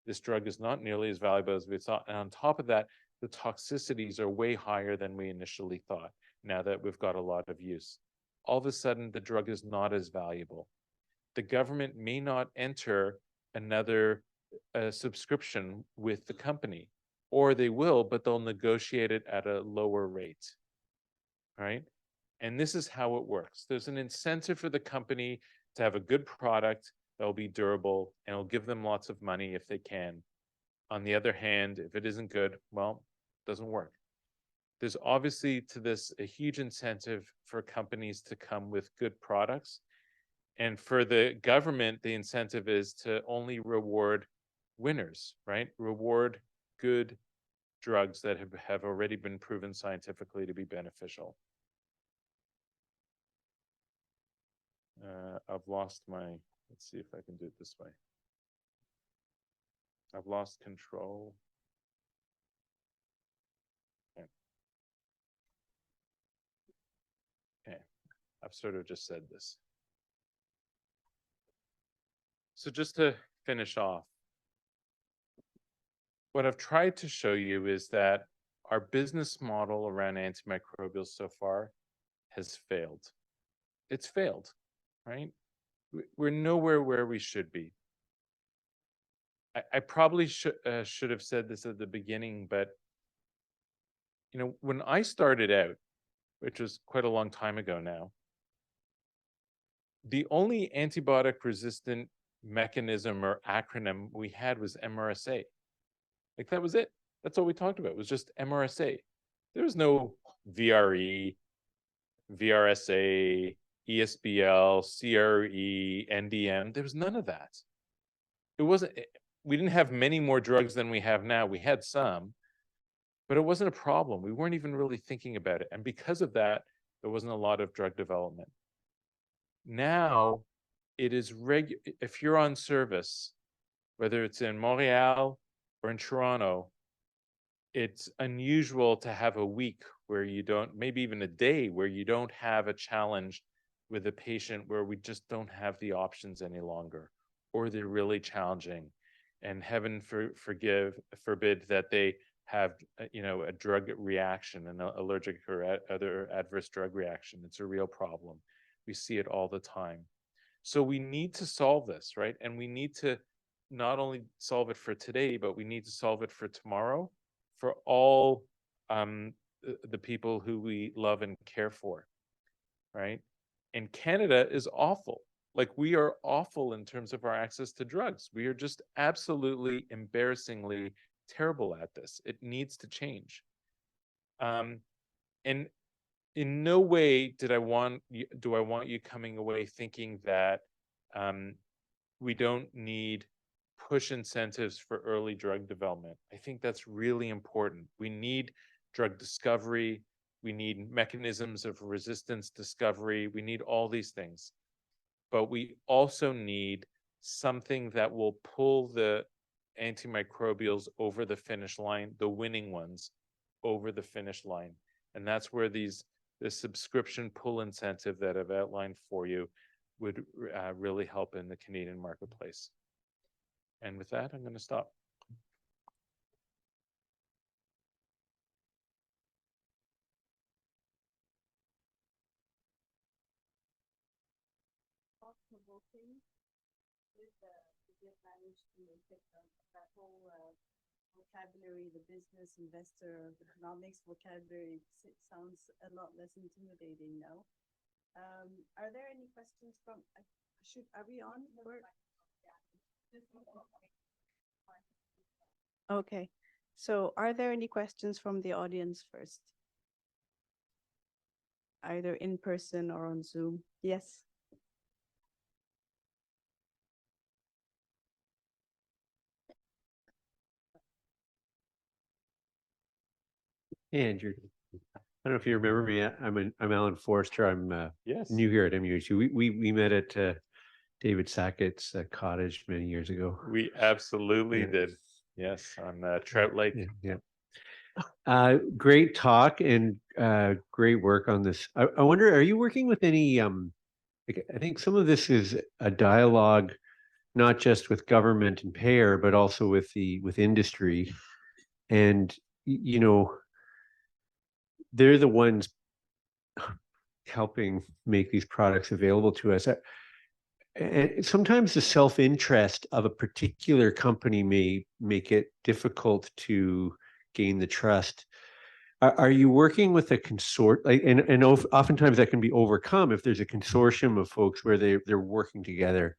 This drug is not nearly as valuable as we thought. And on top of that, the toxicities are way higher than we initially thought, now that we've got a lot of use. All of a sudden, the drug is not as valuable. The government may not enter another subscription with the company, or they will, but they'll negotiate it at a lower rate, right? And this is how it works. There's an incentive for the company to have a good product that will be durable and will give them lots of money if they can. On the other hand, if it isn't good, well, it doesn't work. There's obviously to this a huge incentive for companies to come with good products. And for the government, the incentive is to only reward winners, right? Reward good drugs that have already been proven scientifically to be beneficial. I've lost my, let's see if I can do it this way. I've lost control. Okay. Okay, I've sort of just said this. So just to finish off, what I've tried to show you is that our business model around antimicrobials so far has failed. It's failed, right? We're nowhere where we should be. I probably should have said this at the beginning, but when I started out, which was quite a long time ago now, the only antibiotic resistant mechanism or acronym we had was MRSA. Like that was it. That's all we talked about. It was just MRSA. There was no VRE, VRSA, ESBL, CRE, NDM. There was none of that. It wasn't. We didn't have many more drugs than we have now. We had some, but it wasn't a problem. We weren't even really thinking about it. And because of that, there wasn't a lot of drug development. Now, it is if you're on service, whether it's in Montreal or in Toronto, it's unusual to have a week where you don't, maybe even a day where you don't have a challenge with a patient where we just don't have the options any longer, or they're really challenging. And heaven forbid that they have, a drug reaction, an allergic or other adverse drug reaction. It's a real problem. We see it all the time. So we need to solve this, right? And we need to not only solve it for today, but we need to solve it for tomorrow, for all the people who we love and care for, right? And Canada is awful. Like, we are awful in terms of our access to drugs. We are just absolutely embarrassingly terrible at this. It needs to change. And in no way do I want you coming away thinking that we don't need push incentives for early drug development. I think that's really important. We need drug discovery. We need mechanisms of resistance discovery. We need all these things. But we also need something that will pull the antimicrobials over the finish line, the winning ones over the finish line. And that's where the subscription pull incentive that I've outlined for you would really help in the Canadian marketplace. And with that, I'm going to stop. That whole vocabulary, the business, investor, economics vocabulary sounds a lot less intimidating now. Are there any questions from, are we on? Okay, so are there any questions from the audience first? Either in person or on Zoom? Yes. Hey, Andrew. I don't know if you remember me. I'm Alan Forster. I'm Yes. new here at MUHU. We met at David Sackett's cottage many years ago. We absolutely did. Yes, on Trout Lake. Yeah. Great talk and great work on this. I wonder, are you working with any? I think some of this is a dialogue, not just with government and payer, but also with industry, and they're the ones helping make these products available to us. And sometimes the self-interest of a particular company may make it difficult to gain the trust. Are you working with a consort? And oftentimes that can be overcome if there's a consortium of folks where they're working together.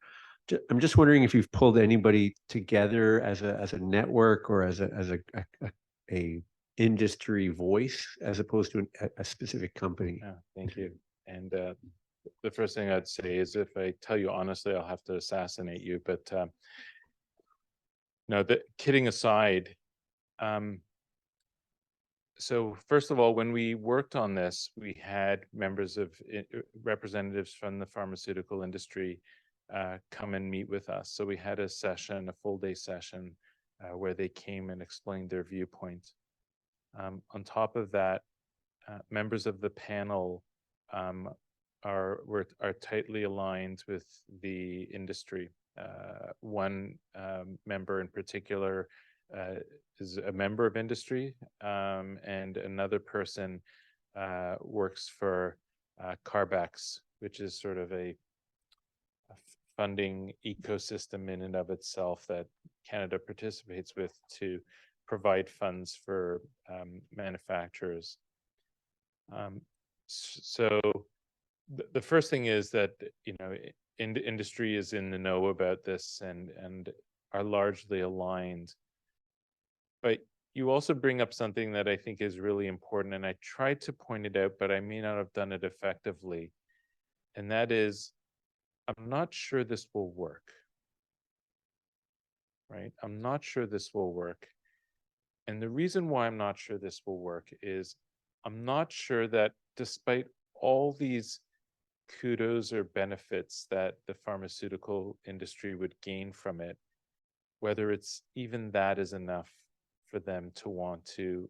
I'm just wondering if you've pulled anybody together as a network or as a industry voice as opposed to a specific company. Yeah, thank you. And the first thing I'd say is, if I tell you honestly, I'll have to assassinate you. But no, kidding aside, so first of all, when we worked on this, we had members of representatives from the pharmaceutical industry come and meet with us. So we had a session, a full day session, where they came and explained their viewpoint. On top of that, members of the panel are tightly aligned with the industry. One member in particular is a member of industry, and another person works for Carbex, which is sort of a funding ecosystem in and of itself that Canada participates with to provide funds for manufacturers. So the first thing is that, you know, industry is in the know about this and are largely aligned. But you also bring up something that I think is really important, and I tried to point it out, but I may not have done it effectively. And that is, I'm not sure this will work, right? I'm not sure this will work. And the reason why I'm not sure this will work is I'm not sure that despite all these kudos or benefits that the pharmaceutical industry would gain from it, whether it's even that is enough for them to want to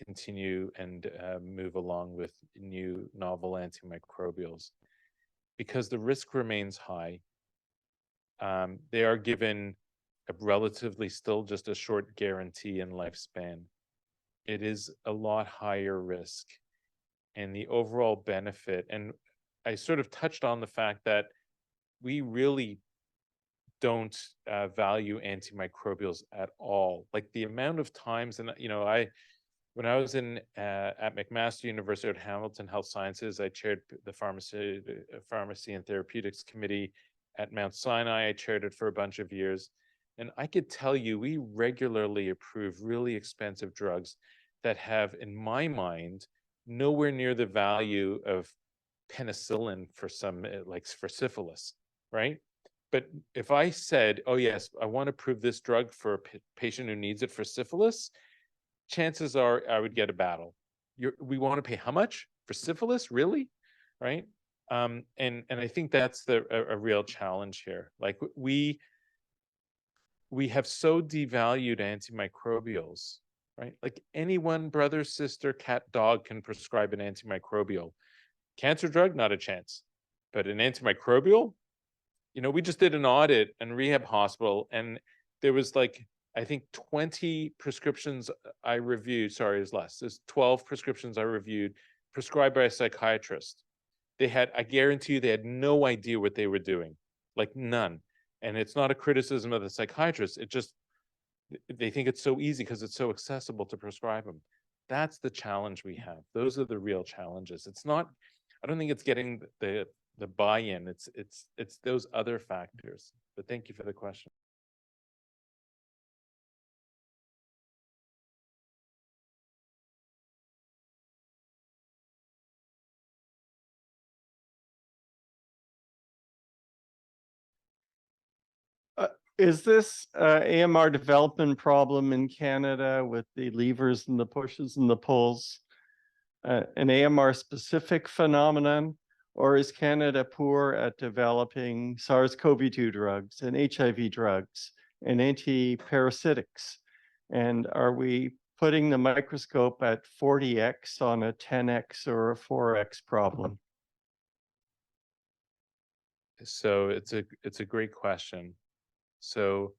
continue and move along with new novel antimicrobials, because the risk remains high. They are given a relatively still just a short guarantee in lifespan. It is a lot higher risk, and the overall benefit, and I sort of touched on the fact that we really don't value antimicrobials at all. Like the amount of times, and you know, when I was in at McMaster University at Hamilton Health Sciences, I chaired the Pharmacy and Therapeutics Committee at Mount Sinai. I chaired it for a bunch of years. And I could tell you, we regularly approve really expensive drugs that have, in my mind, nowhere near the value of penicillin for some, like for syphilis, right? But if I said, oh yes, I want to prove this drug for a patient who needs it for syphilis, chances are I would get a battle. We want to pay how much for syphilis, really? Right? And I think that's a real challenge here. Like we have so devalued antimicrobials, right? Like anyone, brother, sister, cat, dog can prescribe an antimicrobial. Cancer drug, not a chance. But an antimicrobial, you know, we just did an audit in rehab hospital, and there was like, I think 20 prescriptions I reviewed, sorry, it's less. There's 12 prescriptions I reviewed prescribed by a psychiatrist. They had, I guarantee you, they had no idea what they were doing, like none. And it's not a criticism of the psychiatrist. It just, they think it's so easy because it's so accessible to prescribe them. That's the challenge we have. Those are the real challenges. It's not, I don't think it's getting the buy-in. It's those other factors. But thank you for the question. Is this AMR development problem in Canada with the levers and the pushes and the pulls an AMR specific phenomenon, or is Canada poor at developing SARS-CoV-2 drugs and HIV drugs and antiparasitics? And are we putting the microscope at 40x on a 10x or a 4x problem? So it's a great question. So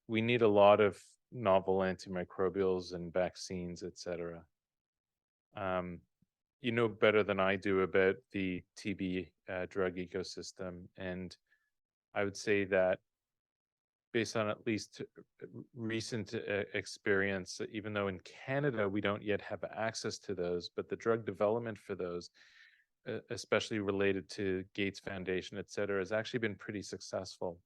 we need a lot of novel antimicrobials and vaccines, et cetera. You know better than I do about the TB drug ecosystem. And I would say that based on at least recent experience, even though in Canada we don't yet have access to those, but the drug development for those, especially related to Gates Foundation, et cetera, has actually been pretty successful.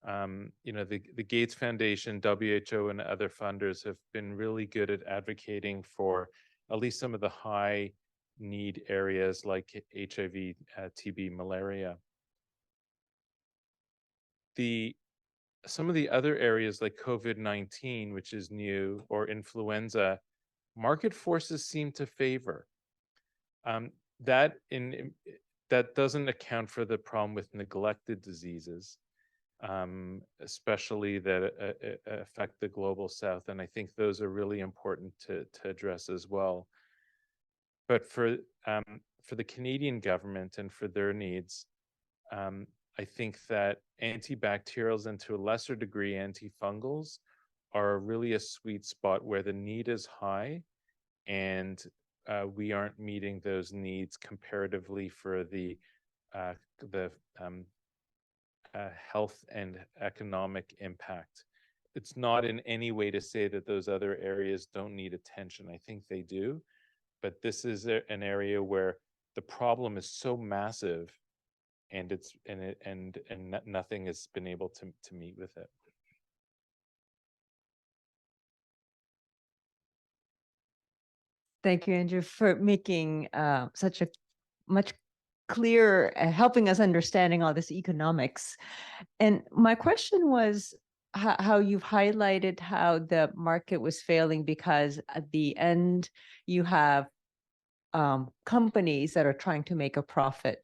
You know, the Gates Foundation, WHO, and other funders have been really good at advocating for at least some of the high need areas like HIV, TB, malaria. Some of the other areas like COVID-19, which is new, or influenza, market forces seem to favor. That doesn't account for the problem with neglected diseases, especially that affect the global south. And I think those are really important to address as well. But for the Canadian government and for their needs, I think that antibacterials and to a lesser degree antifungals are really a sweet spot where the need is high and we aren't meeting those needs comparatively for the uh, the um, health and economic impact. It's not in any way to say that those other areas don't need attention. I think they do, but this is an area where the problem is so massive, and nothing has been able to meet with it. Thank you, Andrew, for making such a much clearer, helping us understanding all this economics. And my question was how you've highlighted how the market was failing because at the end you have companies that are trying to make a profit.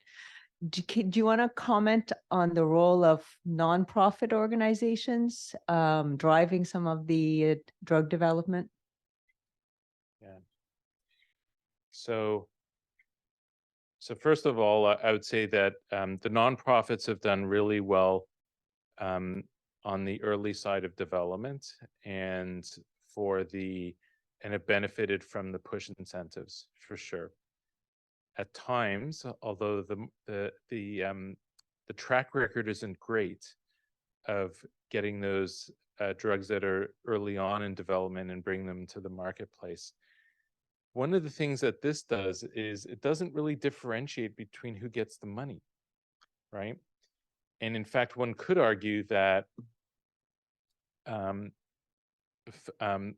Do you want to comment on the role of nonprofit organizations driving some of the drug development? Yeah. So first of all, I would say that the nonprofits have done really well on the early side of development, and have benefited from the push incentives for sure. At times, although the track record isn't great of getting those drugs that are early on in development and bring them to the marketplace. One of the things that this does is it doesn't really differentiate between who gets the money, right? And in fact, one could argue that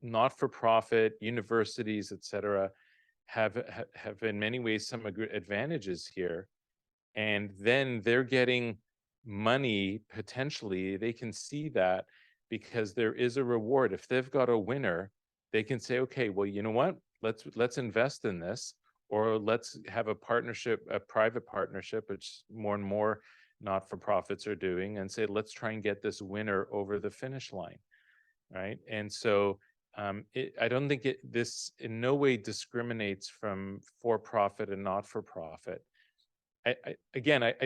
not-for-profit universities, et cetera, have in many ways some advantages here. And then they're getting money, potentially, they can see that because there is a reward. If they've got a winner, they can say, okay, well, you know what? Let's invest in this, or let's have a partnership, a private partnership, which more and more not-for-profits are doing, and say, let's try and get this winner over the finish line, right? And so I don't think this in no way discriminates from for-profit and not-for-profit. I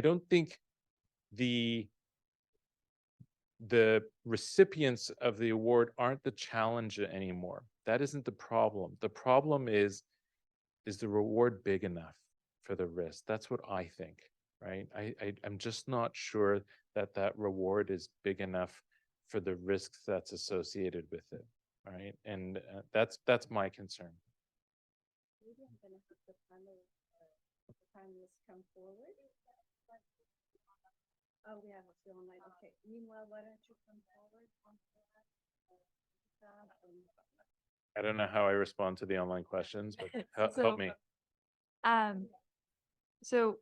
don't think the recipients of the award aren't the challenge anymore. That isn't the problem. The problem is the reward big enough for the risk? That's what I think, right? I'm just not sure that that reward is big enough for the risks that's associated with it, right? And that's my concern. Maybe I'm going to have the panelists come forward. Oh, we have a online. Okay. Meanwhile, why don't you come forward? I don't know how I respond to the online questions, but help me. So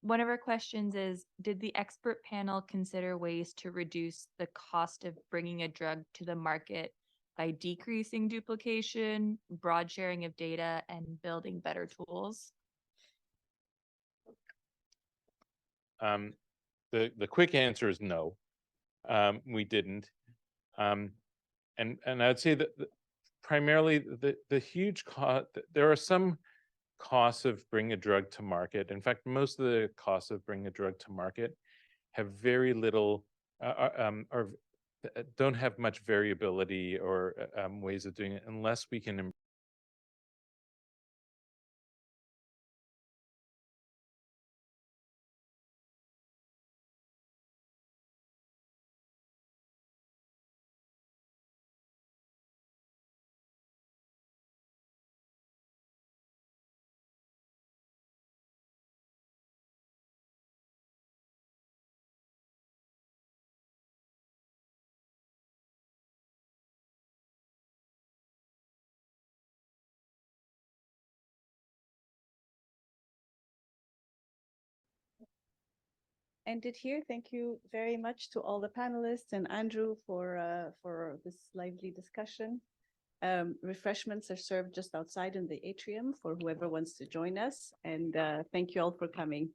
one of our questions is, did the expert panel consider ways to reduce the cost of bringing a drug to the market by decreasing duplication, broad sharing of data, and building better tools? The quick answer is no, we didn't. And I'd say that primarily the huge cost, there are some costs of bringing a drug to market. In fact, most of the costs of bringing a drug to market have very little, or don't have much variability or ways of doing it unless we can end it here. Thank you very much to all the panelists and Andrew for this lively discussion. Refreshments are served just outside in the atrium for whoever wants to join us. And thank you all for coming.